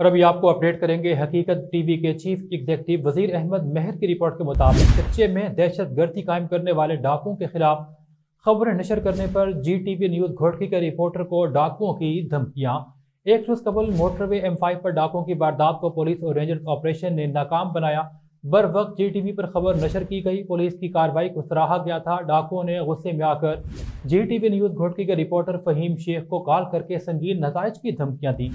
और अभी आपको अपडेट करेंगे हकीकत टीवी के चीफ एग्जीक्यूटिव वजीर अहमद महर की रिपोर्ट के मुताबिक सच्चे में दहशतगर्दी कायम करने वाले डाकुओं के खिलाफ खबरें नशर करने पर GTV न्यूज घोटकी के रिपोर्टर को डाकुओं की धमकियां। एक रोज कबल मोटरवे M5 पर डाकुओं की वारदात को पुलिस और रेंजर ऑपरेशन ने नाकाम बनाया। बर वक्त GTV पर खबर नशर की गई। पुलिस की कार्रवाई को सराहा गया था। डाकुओं ने गुस्से में आकर GTV न्यूज घोटकी के रिपोर्टर फहीम शेख को कॉल करके संगीन नताइज की धमकियां दी।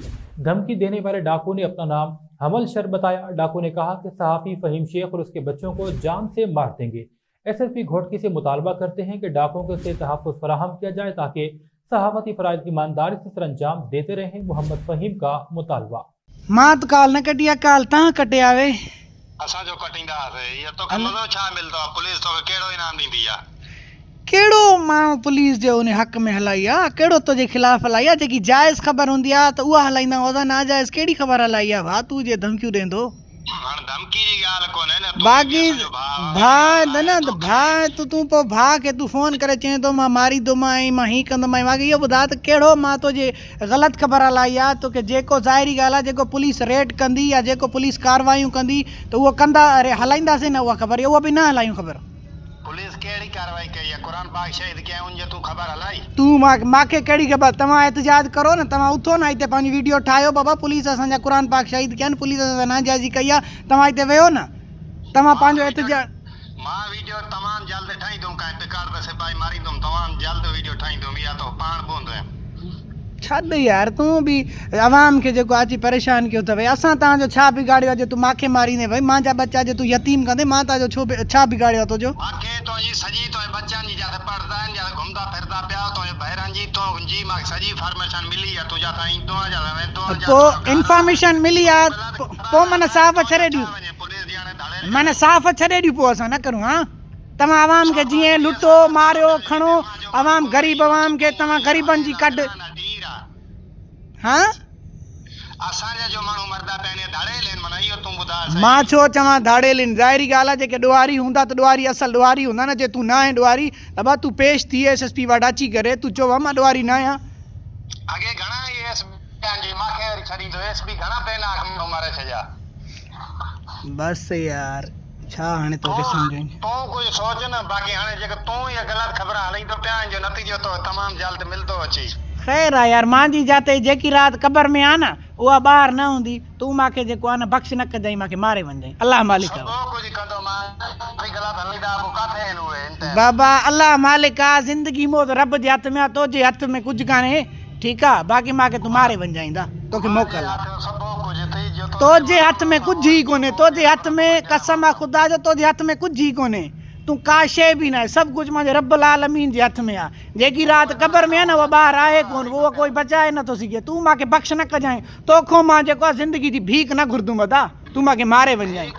धमकी देने वाले डाकू ने अपना नाम हमल शर बताया। डाकू ने कहा कि सहाफ़ी फहीम शेख और उसके बच्चों को जान से मार देंगे। SSP घोटकी से मुतालबा करते हैं कि डाकुओं से तहफ़्फ़ुज़ फराहम किया जाए ताकि सहाफ़ती फ़राइज़ ईमानदारी से सर अंजाम देते रहें। मोहम्मद फहीम का मुतालबा। मात काल न कटिया काल ता कटे आवे असा जो कटिंदा है ये तो कमलो छा मिलतो पुलिस तो केड़ो इनाम दींदी आ केड़ो माण्हू पुलिस जो उन हक़ में हलाई आ केड़ो तुझे खिलाफ़ हलाई आ जेकी जायज़ ख़बर हूंदी आ त उहा हलाईंदा हुआ नाजायज़ केड़ी ख़बर हलाई आ भा तू जे धमकियूं ॾींदो हाणे धमकी जी ॻाल्हि कोन्हे न बाक़ी भा न भा तूं पोइ भा खे तू फ़ोन करे चए थो मां मारींदोमांइ मां हीअं कंदोमांइ बाक़ी इहो ॿुधा त कहिड़ो मां तुंहिंजे ग़लति ख़बर हलाई आहे तोखे जेको ज़ाहिरी ॻाल्हि आहे जेको पुलिस रेड कंदी या जेको पुलिस कार्रवायूं कंदी त उहो कंदा अरे हलाईंदासीं न उहा ख़बर उहा बि न हलायूं ख़बर पुलिस केड़ी कार्रवाई कई आहे क़ुरान पाक शहीद कया उन जे तू ख़बर हलाई तूं मूंखे कहिड़ी ख़बर तव्हां एहतजाज करो न तव्हां उथो न हिते पंहिंजी वीडियो ठाहियो बाबा पुलिस असांजा क़ुरान पाक शहीद कया आहिनि पुलिस असां नाजाइज़ी कई आहे तव्हां हिते वेहो न तव्हां पंहिंजो एहतजाज मां वीडियो तमाम जल्द ठाहींदुमि काई पिकार त सिपाही मारींदुमि तमाम जल्द वीडियो ठाहींदुमि इहा तो पाण पवंदो छॾ यार तूं बि आवाम खे जेको अची परेशान कयो अथव असां तव्हांजो छा बिगाड़ियो आहे जो तूं मूंखे मारींदे भई मुंहिंजा बच्चा जो तूं यतीम कंदे मां तव्हांजो छा बिगाड़ियो आहे तुंहिंजो मूंखे तुंहिंजी सॼी तुंहिंजे बच्चनि जी जिते पढ़ंदा आहिनि जिते घुमंदा फिरदा पिया तुंहिंजे ॿाहिरनि जी तुंहिंजी मूंखे सॼी इंफॉर्मेशन मिली आहे तुंहिंजा साईं तुंहिंजा पोइ इंफॉर्मेशन मिली आहे पोइ माना साफ़ छॾे ॾियूं माना साफ़ छॾे ॾियूं पोइ असां न करूं हा तव्हां आवाम खे जीअं लुटो मारियो खणो आवाम ग़रीब आवाम खे तव्हां ग़रीबनि जी कढ हाँ असांजा जो माण्हू मरदा पिया धाड़े लेन माना इहो तूं ॿुधा मां छो चवां धाड़े लेन ज़ाहिरी ॻाल्हि आहे जेके ॾुआरी हूंदा त ॾुआरी असल ॾुआरी हूंदा न जे तूं न आहे ॾुआरी त भाउ तूं पेश थी SSP वटि अची करे तूं चओ मां ॾुआरी न आहियां अॻे घणा जी मूंखे वरी छॾींदो SSP घणा पहिला मारे छॾिया बसि यार छा हाणे तोखे सम्झाईं तूं कुझु सोच न बाक़ी हाणे जेको तूं इहा ग़लति ख़बर हलाईंदो पिया जो नतीजो तो तमामु जल्द मिलंदो अची ख़ैर आहे यार मुंहिंजी जाते जेकी राति क़बर में आहे न उहा ॿाहिरि न हूंदी तूं मूंखे जेको आहे न बख़्श न कजांइ मूंखे मारे वञजांइ अलाह मालिक बाबा अलाह मालिक आहे ज़िंदगी मौत रब जे हथ में आहे तुंहिंजे हथ में कुझु कान्हे ठीकु आहे बाक़ी मूंखे तूं मारे वञजाईंदा तोखे मोकल आहे तुंहिंजे हथ में कुझु ई कोन्हे तुंहिंजे हथ में कसम आहे ख़ुदा जो तुंहिंजे हथ में कुझु ई कोन्हे तूं का शइ बि न आहे सभु कुझु मुंहिंजे रब्बुल आलमीन जे हथ में आहे जेकी राति क़बर में आहे न उहा ॿाहिरि आहे कोन उहो कोई बचाए नथो सघे तूं मूंखे बख़्श न कजांइ तोखां मां जेको आहे ज़िंदगी जी भीख न घुरंदुमि अदा तूं मूंखे मारे वञजांइ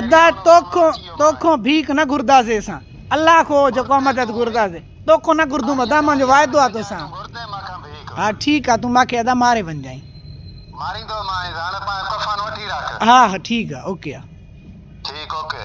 अदा तोखां भीख न घुरंदासीं असां अलाह खो जेको मदद घुरंदासीं तोखां न घुरंदुमि अदा मुंहिंजो वाइदो आहे तोसां हा ठीकु आहे तूं मूंखे अदा मारे वञजांइ मारींदो मां हाणे कफ़न वठी रख हा हा ठीकु आहे ओके आहे ठीक ओके